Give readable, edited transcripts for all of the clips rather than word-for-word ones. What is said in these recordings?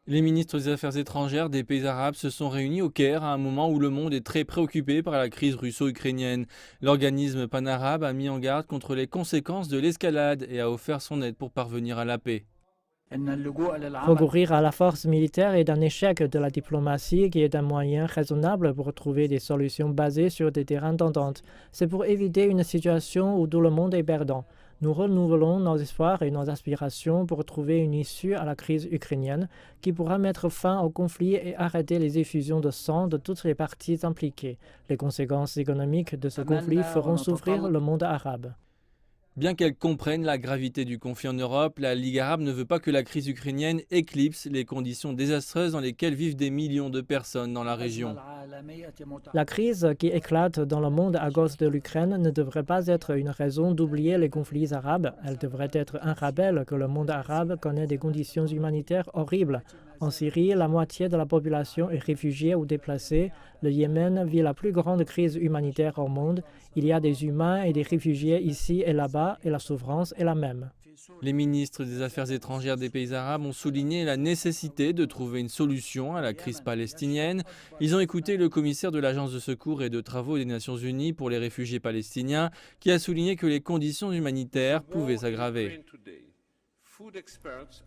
Les ministres des Affaires étrangères des pays arabes se sont réunis au Caire à un moment où le monde est très préoccupé par la crise russo-ukrainienne. L'organisme panarabe a mis en garde contre les conséquences de l'escalade et a offert son aide pour parvenir à la paix. Recourir à la force militaire est un échec de la diplomatie qui est un moyen raisonnable pour trouver des solutions basées sur des terrains d'entente. C'est pour éviter une situation où tout le monde est perdant. Nous renouvelons nos espoirs et nos aspirations pour trouver une issue à la crise ukrainienne qui pourra mettre fin au conflit et arrêter les effusions de sang de toutes les parties impliquées. Les conséquences économiques de ce conflit feront souffrir le monde arabe. Bien qu'elle comprenne la gravité du conflit en Europe, la Ligue arabe ne veut pas que la crise ukrainienne éclipse les conditions désastreuses dans lesquelles vivent des millions de personnes dans la région. La crise qui éclate dans le monde à cause de l'Ukraine ne devrait pas être une raison d'oublier les conflits arabes. Elle devrait être un rappel que le monde arabe connaît des conditions humanitaires horribles. En Syrie, la moitié de la population est réfugiée ou déplacée. Le Yémen vit la plus grande crise humanitaire au monde. Il y a des humains et des réfugiés ici et là-bas, et la souffrance est la même. Les ministres des Affaires étrangères des pays arabes ont souligné la nécessité de trouver une solution à la crise palestinienne. Ils ont écouté le commissaire de l'Agence de secours et de travaux des Nations Unies pour les réfugiés palestiniens, qui a souligné que les conditions humanitaires pouvaient s'aggraver.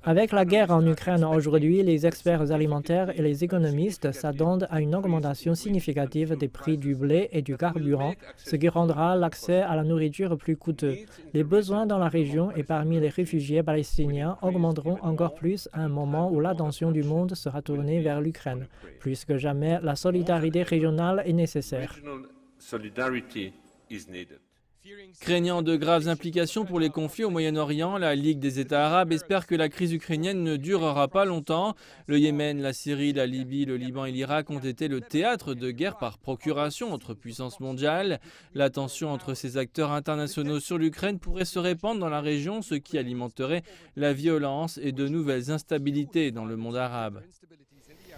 Avec la guerre en Ukraine aujourd'hui, les experts alimentaires et les économistes s'attendent à une augmentation significative des prix du blé et du carburant, ce qui rendra l'accès à la nourriture plus coûteux. Les besoins dans la région et parmi les réfugiés palestiniens augmenteront encore plus à un moment où l'attention du monde sera tournée vers l'Ukraine. Plus que jamais, la solidarité régionale est nécessaire. Craignant de graves implications pour les conflits au Moyen-Orient, la Ligue des États arabes espère que la crise ukrainienne ne durera pas longtemps. Le Yémen, la Syrie, la Libye, le Liban et l'Irak ont été le théâtre de guerres par procuration entre puissances mondiales. La tension entre ces acteurs internationaux sur l'Ukraine pourrait se répandre dans la région, ce qui alimenterait la violence et de nouvelles instabilités dans le monde arabe.